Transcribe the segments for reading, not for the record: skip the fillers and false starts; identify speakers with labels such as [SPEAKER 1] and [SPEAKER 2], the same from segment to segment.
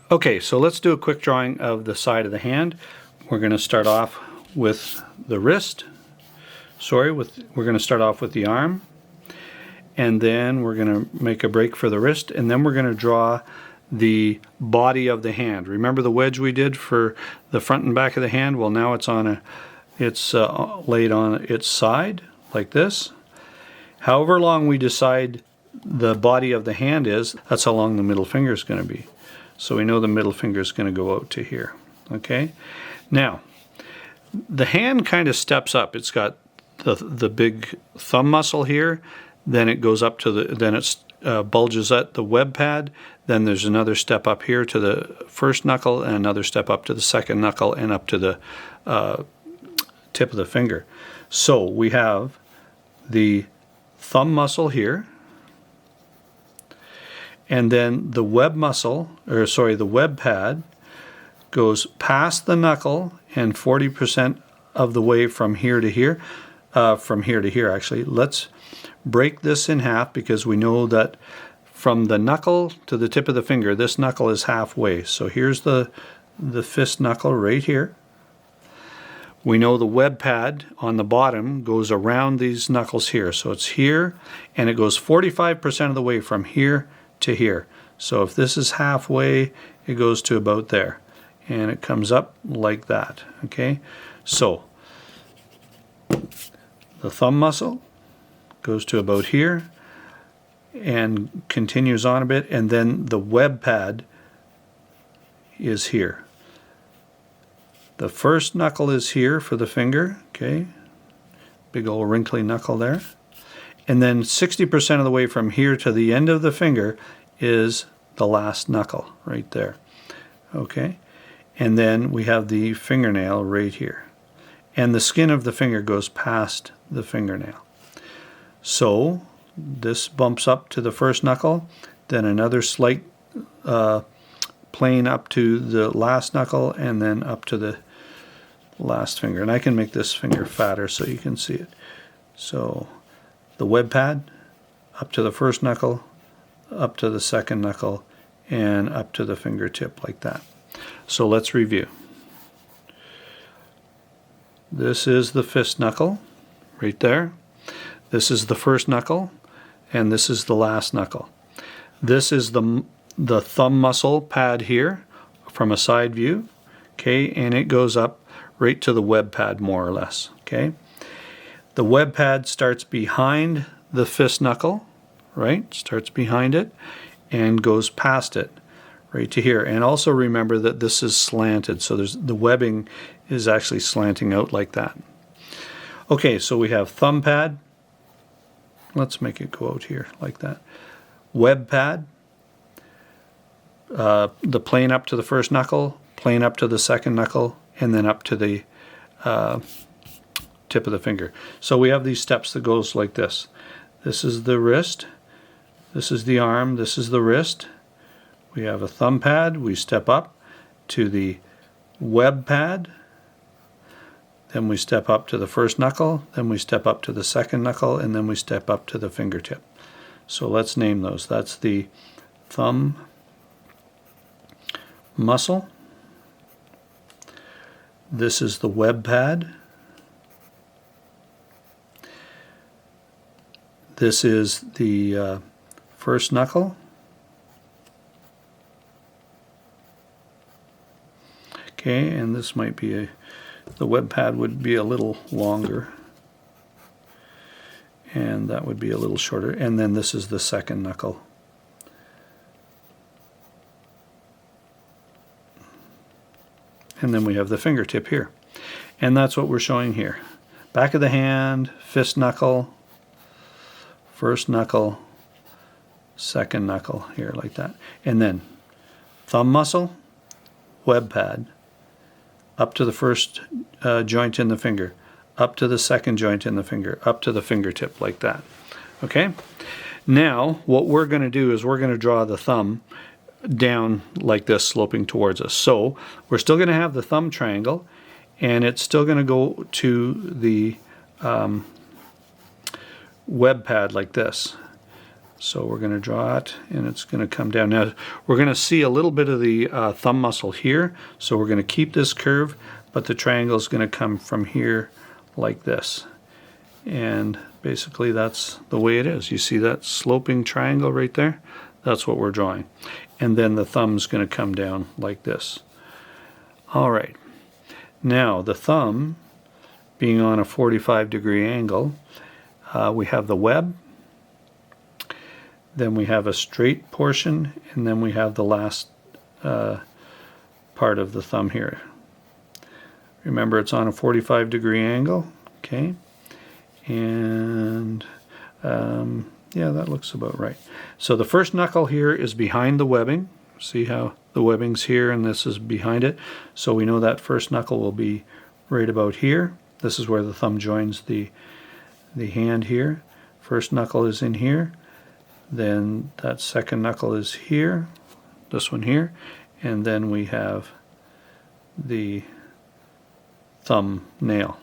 [SPEAKER 1] Okay, so let's do a quick drawing of the side of the hand. We're going to start off with the wrist. We're going to start off with the arm, and then we're going to make a break for the wrist, and then we're going to draw the body of the hand. Remember the wedge we did for the front and back of the hand? Well, now it's laid on its side like this. However long we decide the body of the hand is, that's how long the middle finger is going to be. So we know the middle finger is going to go out to here. Okay? Now, the hand kind of steps up. It's got the big thumb muscle here, then it goes up to then it bulges at the web pad, then there's another step up here to the first knuckle, and another step up to the second knuckle, and up to the tip of the finger. So we have the thumb muscle here, and then the web pad goes past the knuckle and 40% of the way from here to here, actually. Let's break this in half, because we know that from the knuckle to the tip of the finger, this knuckle is halfway. So here's the fist knuckle right here. We know the web pad on the bottom goes around these knuckles here. So it's here, and it goes 45% of the way from here to here. So if this is halfway, it goes to about there, and it comes up like that. Okay, so the thumb muscle goes to about here and continues on a bit, and then the web pad is here. The first knuckle is here for the finger, okay, big old wrinkly knuckle there. And then 60% of the way from here to the end of the finger is the last knuckle right there. Okay? And then we have the fingernail right here. And the skin of the finger goes past the fingernail. So this bumps up to the first knuckle, then another slight plane up to the last knuckle, and then up to the last finger. And I can make this finger fatter so you can see it. So the web pad, up to the first knuckle, up to the second knuckle, and up to the fingertip like that. So let's review. This is the fist knuckle, right there. This is the first knuckle, and this is the last knuckle. This is the thumb muscle pad here from a side view, okay, and it goes up right to the web pad more or less, okay. The web pad starts behind the fist knuckle, right? Starts behind it and goes past it right to here. And also remember that this is slanted, so the webbing is actually slanting out like that. Okay, so we have thumb pad. Let's make it go out here like that. Web pad, the plane up to the first knuckle, plane up to the second knuckle, and then up to the tip of the finger. So we have these steps that goes like this. This is the wrist, this is the arm, this is the wrist. We have a thumb pad, we step up to the web pad, then we step up to the first knuckle, then we step up to the second knuckle, and then we step up to the fingertip. So let's name those. That's the thumb muscle. This is the web pad. This is the first knuckle. Okay, and this might be the web pad would be a little longer, and that would be a little shorter. And then this is the second knuckle. And then we have the fingertip here. And that's what we're showing here. Back of the hand, fist knuckle, first knuckle, second knuckle here like that. And then thumb muscle, web pad, up to the first joint in the finger, up to the second joint in the finger, up to the fingertip like that. Okay? Now, what we're going to do is we're going to draw the thumb down like this, sloping towards us. So we're still going to have the thumb triangle, and it's still going to go to the web pad like this. So we're going to draw it, and it's going to come down. Now we're going to see a little bit of the thumb muscle here, so we're going to keep this curve, but the triangle is going to come from here like this. And basically that's the way it is. You see that sloping triangle right there? That's what we're drawing. And then the thumb's going to come down like this. All right. Now the thumb being on a 45-degree angle, we have the web, then we have a straight portion, and then we have the last part of the thumb here. Remember, it's on a 45-degree angle, okay? And yeah, that looks about right. So the first knuckle here is behind the webbing. See how the webbing's here and this is behind it? So we know that first knuckle will be right about here. This is where the thumb joins the hand here. First knuckle is in here. Then that second knuckle is here, this one here, and then we have the thumb nail.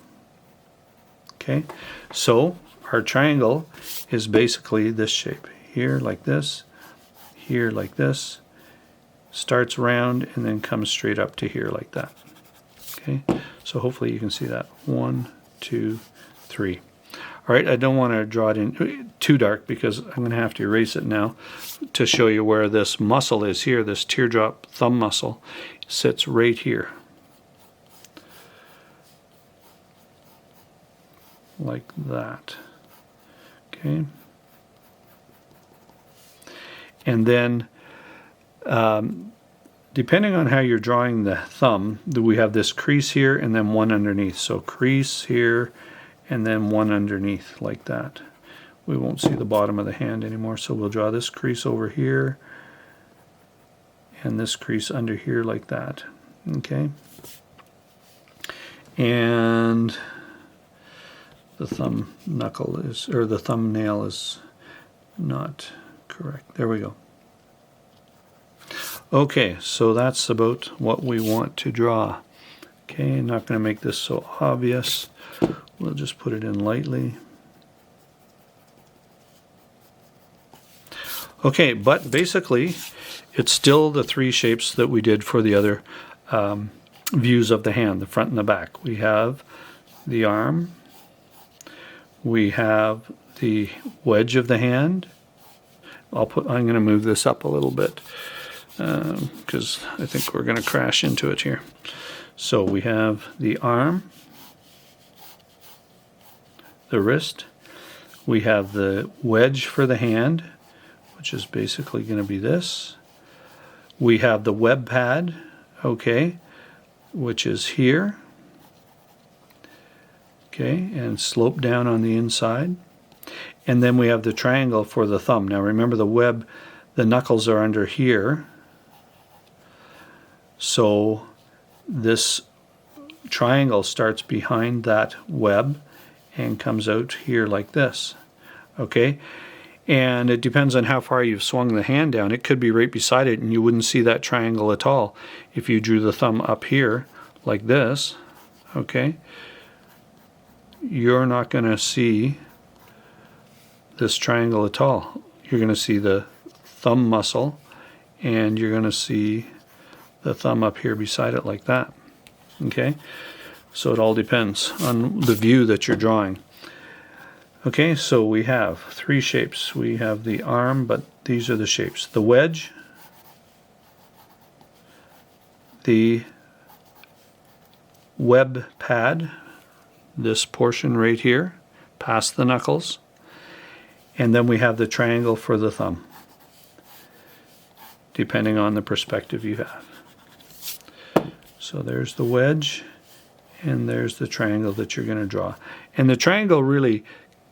[SPEAKER 1] Okay, so our triangle is basically this shape. Here like this, here like this, starts round and then comes straight up to here like that. Okay, so hopefully you can see that. 1, 2, 3. All right, I don't want to draw it in too dark because I'm going to have to erase it now to show you where this muscle is here. This teardrop thumb muscle sits right here. Like that. Okay. And then depending on how you're drawing the thumb, we have this crease here and then one underneath. So crease here and then one underneath like that. We won't see the bottom of the hand anymore, so we'll draw this crease over here and this crease under here like that. Okay. And the thumb knuckle is, or the thumbnail is not correct. There we go. Okay, so that's about what we want to draw. Okay, I'm not going to make this so obvious. We'll just put it in lightly. Okay, but basically it's still the three shapes that we did for the other views of the hand, the front and the back. We have the arm, we have the wedge of the hand. I'm going to move this up a little bit because I think we're going to crash into it here. So we have the arm, the wrist, we have the wedge for the hand, which is basically going to be this. We have the web pad, okay, which is here, okay, and slope down on the inside. And then we have the triangle for the thumb. Now remember the web, the knuckles are under here, so this triangle starts behind that web and comes out here like this, okay? And it depends on how far you've swung the hand down. It could be right beside it and you wouldn't see that triangle at all if you drew the thumb up here like this, okay? You're not going to see this triangle at all. You're going to see the thumb muscle and you're going to see the thumb up here beside it like that, okay? So it all depends on the view that you're drawing. Okay, so we have three shapes. We have the arm, but these are the shapes. The wedge, the web pad, this portion right here, past the knuckles, and then we have the triangle for the thumb, depending on the perspective you have. So there's the wedge, and there's the triangle that you're going to draw. And the triangle really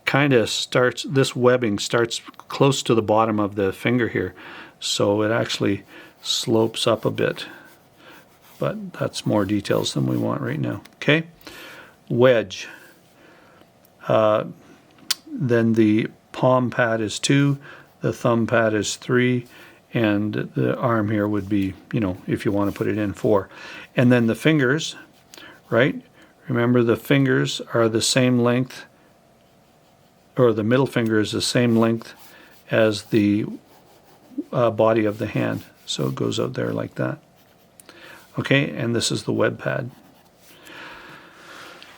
[SPEAKER 1] kind of starts, this webbing starts close to the bottom of the finger here, so it actually slopes up a bit, but that's more details than we want right now. Okay, wedge, then the palm pad is 2, the thumb pad is 3, and the arm here would be, you know, if you want to put it in, 4. And then the fingers, right? Remember the fingers are the same length, or the middle finger is the same length as the body of the hand. So it goes out there like that. Okay, and this is the web pad.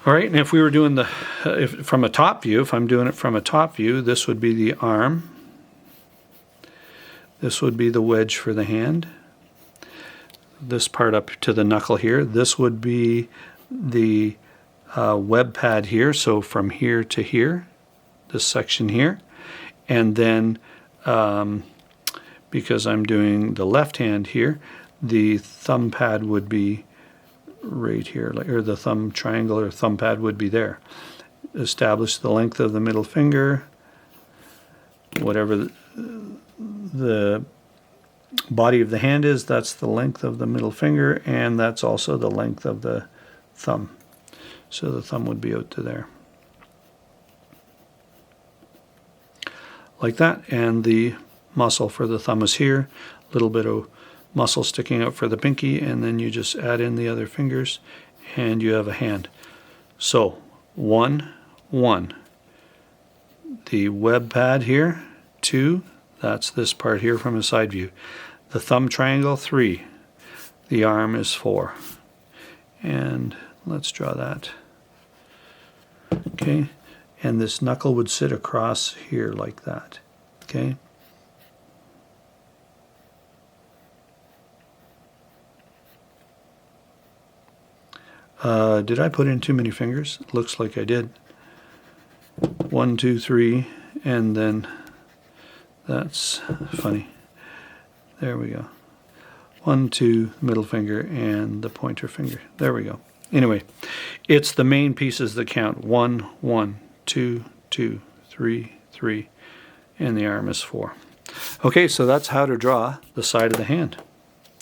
[SPEAKER 1] All right, and if we were doing from a top view, if I'm doing it from a top view, this would be the arm. This would be the wedge for the hand. This part up to the knuckle here. This would be the web pad here, so from here to here, this section here. And then, because I'm doing the left hand here, the thumb pad would be right here, or the thumb triangle or thumb pad would be there. Establish the length of the middle finger, whatever the body of the hand is, that's the length of the middle finger, and that's also the length of the thumb. So the thumb would be out to there. Like that, and the muscle for the thumb is here, a little bit of muscle sticking out for the pinky, and then you just add in the other fingers and you have a hand. So 1, 1. The web pad here, 2, that's this part here from a side view. The thumb triangle, 3. The arm is 4. And let's draw that. Okay, and this knuckle would sit across here like that. Okay. Did I put in too many fingers? Looks like I did. 1, 2, 3, and then that's funny. There we go. 1, 2, middle finger, and the pointer finger. There we go. Anyway, it's the main pieces that count. 1, 1, 2, 2, 3, 3, and the arm is 4. Okay, so that's how to draw the side of the hand.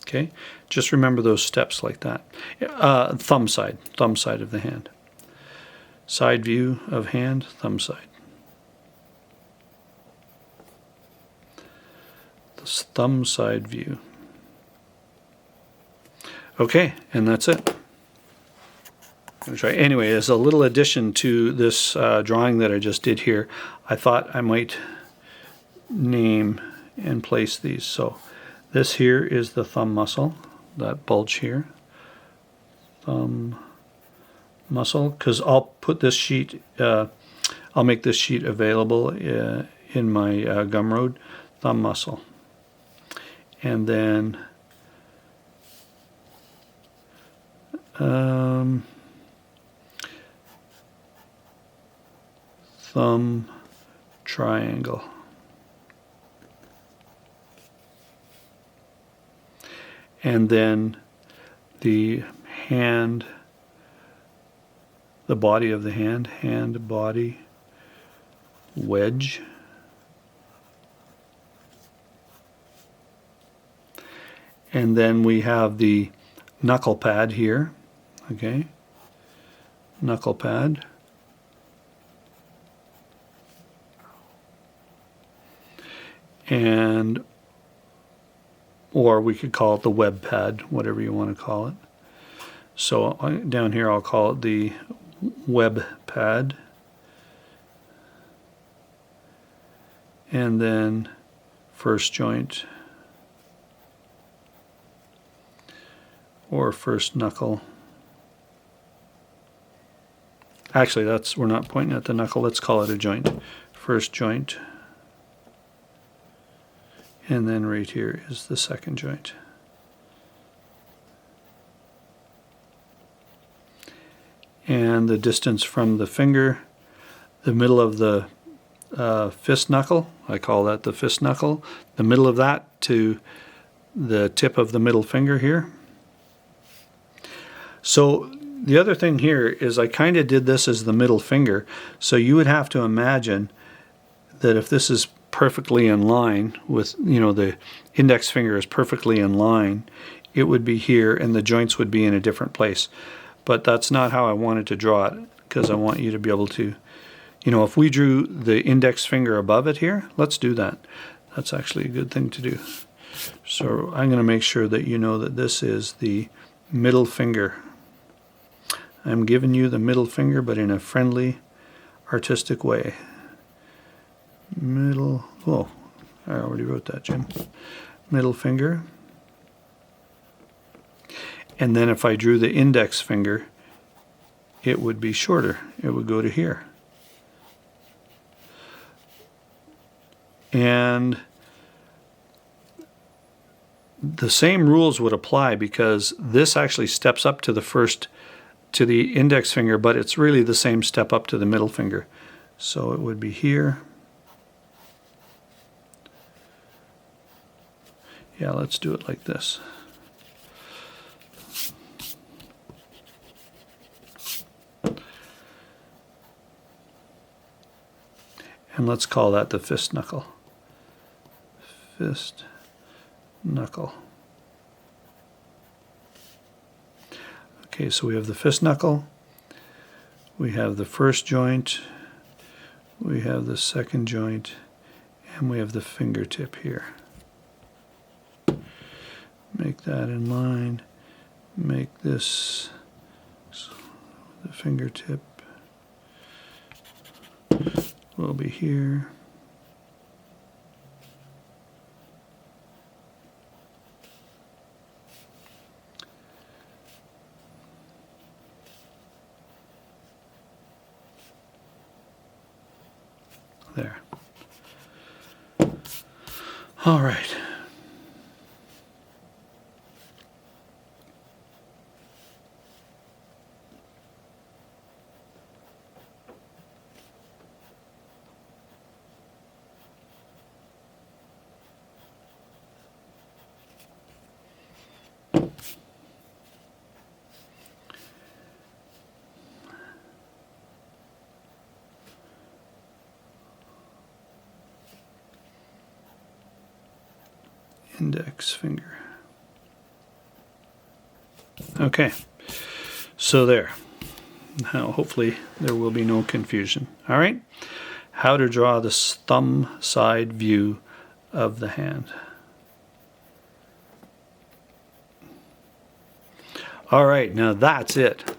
[SPEAKER 1] Okay, just remember those steps like that. Thumb side of the hand. Side view of hand, thumb side. The thumb side view. Okay, and that's it. Anyway, as a little addition to this drawing that I just did here, I thought I might name and place these. So this here is the thumb muscle, that bulge here. Thumb muscle, because I'll put this sheet, I'll make this sheet available in my Gumroad. Thumb muscle. And then thumb triangle. And then the hand, the body of the hand, hand, body, wedge. And then we have the knuckle pad here, okay, knuckle pad. And or we could call it the web pad, whatever you want to call it. So down here I'll call it the web pad. And then first joint or first knuckle. Actually, we're not pointing at the knuckle, let's call it a joint. First joint. And then right here is the second joint. And the distance from the finger, the middle of the fist knuckle, I call that the fist knuckle, the middle of that to the tip of the middle finger here. So the other thing here is I kind of did this as the middle finger, so you would have to imagine that if this is perfectly in line with, the index finger is perfectly in line, it would be here and the joints would be in a different place. But that's not how I wanted to draw it, because I want you to be able to, if we drew the index finger above it here, let's do that. That's actually a good thing to do. So I'm going to make sure that you know that this is the middle finger. I'm giving you the middle finger, but in a friendly, artistic way. Middle, I already wrote that, Jim. Middle finger. And then if I drew the index finger, it would be shorter. It would go to here. And the same rules would apply because this actually steps up to the index finger, but it's really the same step up to the middle finger. So it would be here. Yeah, let's do it like this. And let's call that the fist knuckle. Fist knuckle. Okay, so we have the fist knuckle, we have the first joint, we have the second joint, and we have the fingertip here. Make that in line, make this the fingertip will be here. There. All right. Index finger. Okay, so there. Now hopefully there will be no confusion. All right, how to draw this thumb side view of the hand. All right, now that's it.